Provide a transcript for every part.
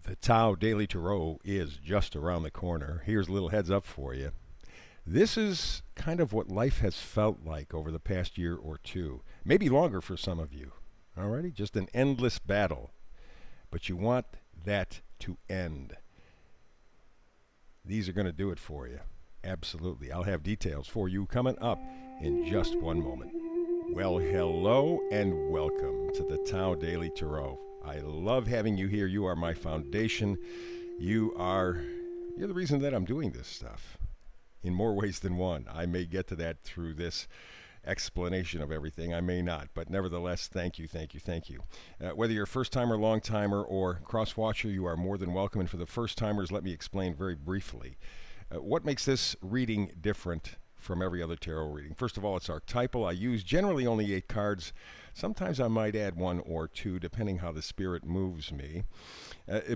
The Tao Daily Tarot is just around the corner. Here's a little heads up for you. This is kind of what life has felt like over the past year or two, maybe longer for some of you. Alrighty, just an endless battle. But you want that to end. These are going to do it for you. Absolutely. I'll have details for you coming up in just one moment. Well, hello and welcome to the Tao Daily Tarot. I love having you here. You are my foundation. You're the reason that I'm doing this stuff in more ways than one. I may get to that through this explanation of everything. I may not, but nevertheless, thank you. Whether you're a first-timer, long-timer, or cross-watcher, you are more than welcome. And for the first-timers, let me explain very briefly what makes this reading different from every other tarot reading. First of all, it's archetypal. I use generally only 8 cards. Sometimes I might add 1 or 2, depending how the spirit moves me.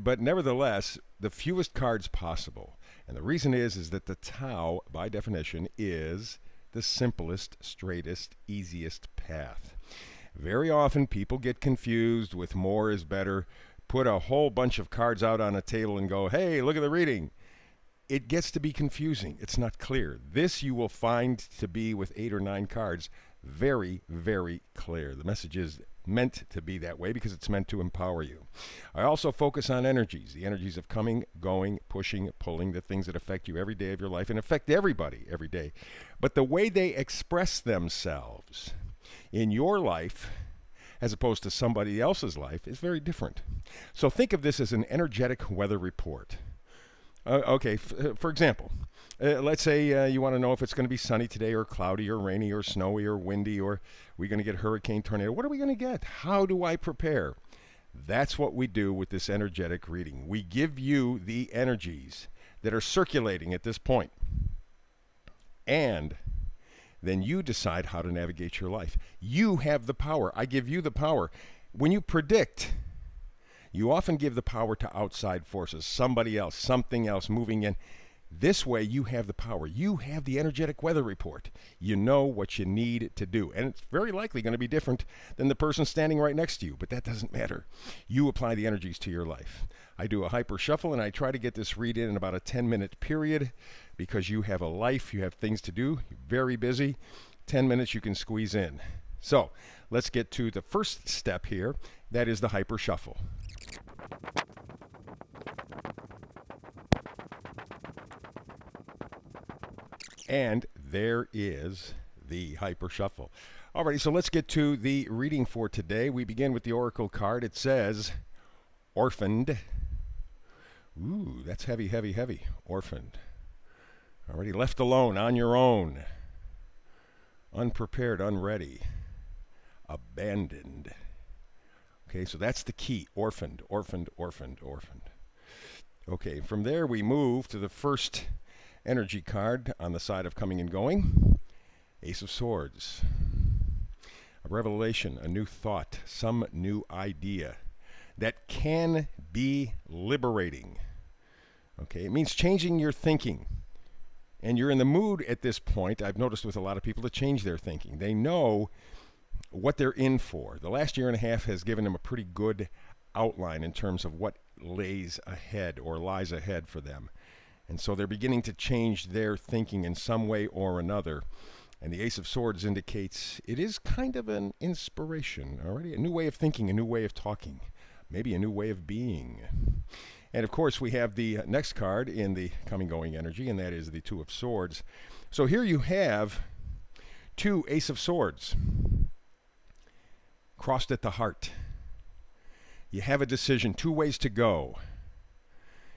But nevertheless, the fewest cards possible. And the reason is that the Tao, by definition, is the simplest, straightest, easiest path. Very often people get confused with more is better, put a whole bunch of cards out on a table and go, hey, look at the reading. It gets to be confusing. It's not clear. This you will find to be, with 8 or 9 cards, very, very clear. The message is meant to be that way because it's meant to empower you. I also focus on energies, the energies of coming, going, pushing, pulling, the things that affect you every day of your life and affect everybody every day. But the way they express themselves in your life as opposed to somebody else's life is very different. So think of this as an energetic weather report. For example, let's say you want to know if it's going to be sunny today or cloudy or rainy or snowy or windy, or we're going to get hurricane, tornado. What are we going to get? How do I prepare? That's what we do with this energetic reading. We give you the energies that are circulating at this point. And then you decide how to navigate your life. You have the power. I give you the power. When you predict, you often give the power to outside forces, somebody else, something else moving in. This way, you have the power. You have the energetic weather report. You know what you need to do. And it's very likely going to be different than the person standing right next to you, but that doesn't matter. You apply the energies to your life. I do a hyper shuffle, and I try to get this read in about a 10-minute period because you have a life, you have things to do, you're very busy. 10 minutes you can squeeze in. So let's get to the first step here. That is the hyper shuffle. And there is the hyper shuffle. Alrighty, so let's get to the reading for today. We begin with the oracle card. It says, Orphaned. Ooh, that's heavy. Orphaned. Already left alone, on your own. Unprepared, unready. Abandoned. Okay, so that's the key. Orphaned. Okay, from there we move to the first energy card on the side of coming and going. Ace of Swords. A revelation, a new thought, some new idea that can be liberating. Okay, it means changing your thinking. And you're in the mood at this point, I've noticed with a lot of people, to change their thinking. They know what they're in for. The last year and a half has given them a pretty good outline in terms of what lays ahead or lies ahead for them. And so they're beginning to change their thinking in some way or another. And the Ace of Swords indicates it is kind of an inspiration, already a new way of thinking, a new way of talking, maybe a new way of being. And of course, we have the next card in the coming-going energy, and that is the Two of Swords. So here you have 2 Ace of Swords crossed at the heart. You have a decision, 2 ways to go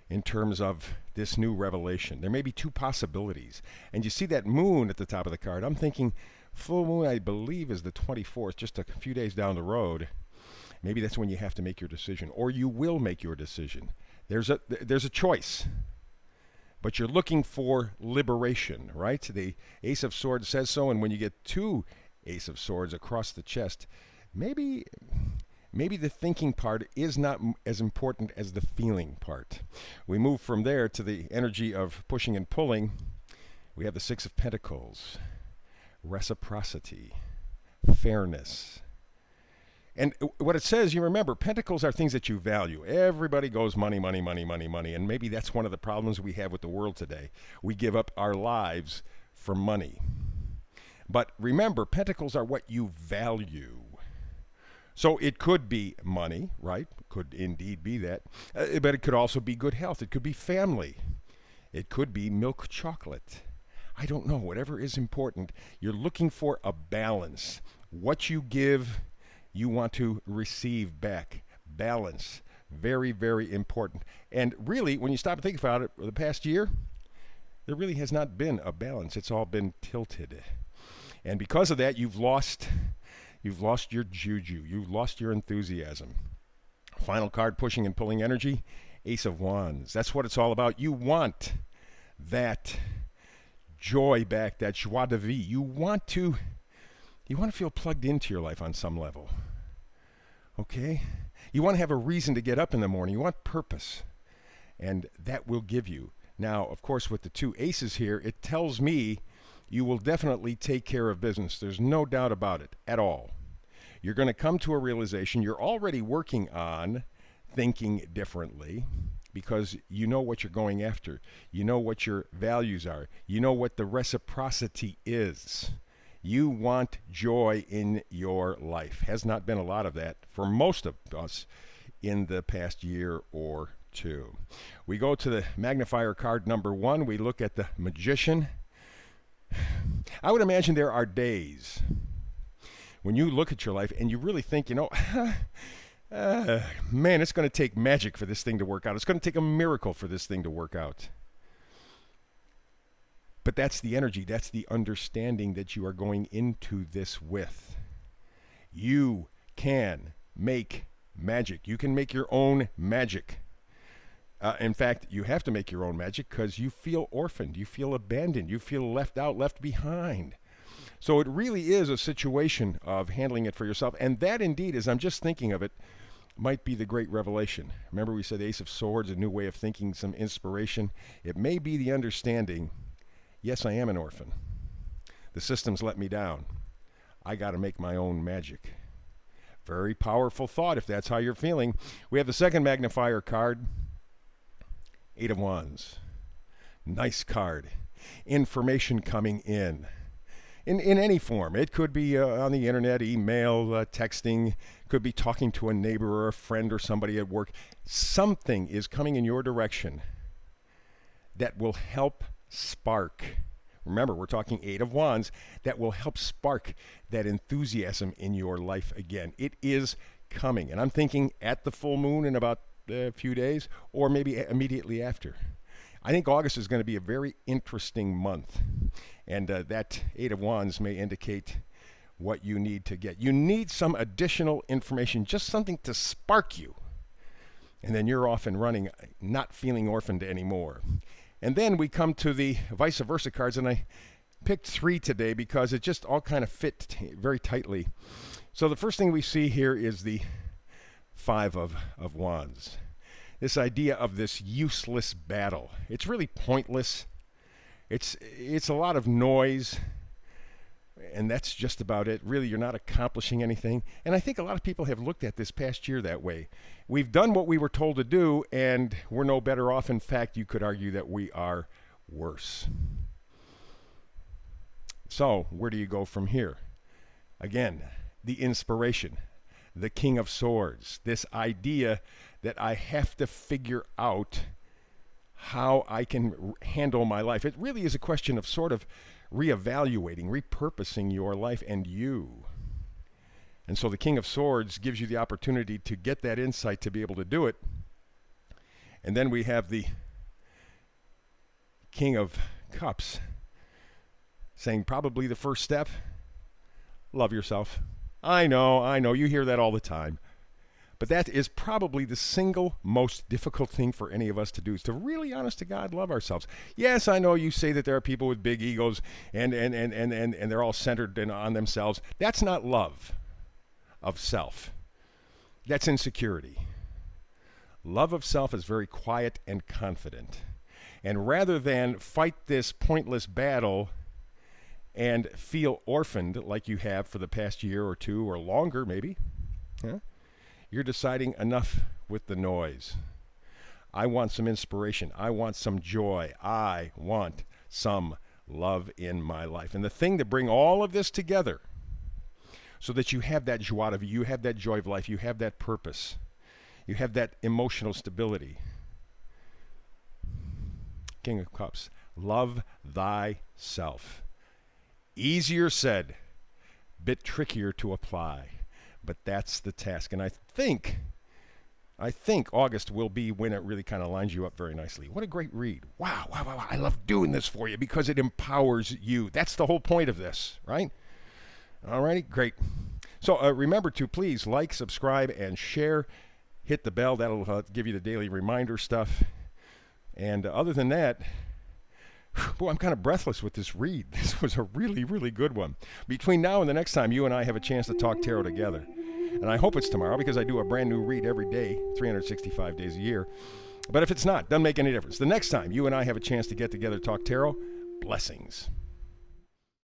in terms of this new revelation. There may be 2 possibilities. And you see that moon at the top of the card. I'm thinking full moon, I believe, is the 24th, just a few days down the road. Maybe that's when you have to make your decision, or you will make your decision. There's a choice, but you're looking for liberation, right? The Ace of Swords says so, and when you get 2 Ace of Swords across the chest, maybe the thinking part is not as important as the feeling part. We move from there to the energy of pushing and pulling. We have the Six of Pentacles, reciprocity, fairness. And what it says, you remember, pentacles are things that you value. Everybody goes money, money, money, money, money. And maybe that's one of the problems we have with the world today. We give up our lives for money. But remember, pentacles are what you value. So it could be money, right? Could indeed be that. But it could also be good health. It could be family. It could be milk chocolate. I don't know. Whatever is important, you're looking for a balance. What you give, you want to receive back. Balance. Very, very important. And really, when you stop and think about it, the past year, there really has not been a balance. It's all been tilted. And because of that, you've lost your juju. You've lost your enthusiasm. Final card, pushing and pulling energy, Ace of Wands. That's what it's all about. You want that joy back, that joie de vivre. You want to feel plugged into your life on some level. Okay? You want to have a reason to get up in the morning. You want purpose. And that will give you. Now, of course, with the two aces here, it tells me you will definitely take care of business. There's no doubt about it at all. You're going to come to a realization you're already working on thinking differently because you know what you're going after. You know what your values are. You know what the reciprocity is. You want joy in your life. Has not been a lot of that for most of us in the past year or two. We go to the magnifier card number 1. We look at the Magician. I would imagine there are days when you look at your life and you really think, man, it's going to take magic for this thing to work out. It's going to take a miracle for this thing to work out. But that's the energy, that's the understanding that you are going into this with. You can make magic. You can make your own magic. In fact, you have to make your own magic because you feel orphaned, you feel abandoned, you feel left out, left behind. So it really is a situation of handling it for yourself. And that indeed, as I'm just thinking of it, might be the great revelation. Remember we said Ace of Swords, a new way of thinking, some inspiration. It may be the understanding, yes, I am an orphan. The system's let me down. I got to make my own magic. Very powerful thought if that's how you're feeling. We have the second magnifier card. 8 of Wands. Nice card. Information coming in any form. It could be on the internet, email, texting. Could be talking to a neighbor or a friend or somebody at work. Something is coming in your direction that will help spark. Remember, we're talking 8 of Wands. That will help spark that enthusiasm in your life again. It is coming. And I'm thinking at the full moon in about a few days, or maybe immediately after. I think August is going to be a very interesting month, and that 8 of Wands may indicate what you need to get. You need some additional information, just something to spark you, and then you're off and running, not feeling orphaned anymore. And then we come to the vice versa cards, and I picked 3 today because it just all kind of fit very tightly. So the first thing we see here is the 5 of Wands. This idea of this useless battle. It's really pointless. It's a lot of noise, and that's just about it. Really, you're not accomplishing anything. And I think a lot of people have looked at this past year that way. We've done what we were told to do, and we're no better off. In fact, you could argue that we are worse. So, where do you go from here? Again, the inspiration. The King of Swords, this idea that I have to figure out how I can handle my life. It really is a question of sort of reevaluating, repurposing your life and you. And so the King of Swords gives you the opportunity to get that insight to be able to do it. And then we have the King of Cups saying probably the first step, love yourself. I know, you hear that all the time. But that is probably the single most difficult thing for any of us to do, is to really, honest to God, love ourselves. Yes, I know you say that there are people with big egos and they're all centered on themselves. That's not love of self. That's insecurity. Love of self is very quiet and confident. And rather than fight this pointless battle and feel orphaned like you have for the past year or two or longer maybe, Huh? You're deciding enough with the noise. I want some inspiration. I want some joy. I want some love in my life. And the thing to bring all of this together so that you have that joie de vivre, you have that joy of life, you have that purpose, you have that emotional stability. King of Cups, love thyself. Easier said, bit trickier to apply, but that's the task. And I think August will be when it really kind of lines you up very nicely. What a great read. Wow. I love doing this for you because it empowers you. That's the whole point of this, right? All righty, great. So remember to please like, subscribe, and share. Hit the bell. That'll give you the daily reminder stuff. And other than that, boy, I'm kind of breathless with this read. This was a really, really good one. Between now and the next time you and I have a chance to talk tarot together, and I hope it's tomorrow because I do a brand new read every day, 365 days a year. But if it's not, doesn't make any difference. The next time you and I have a chance to get together, talk tarot, blessings.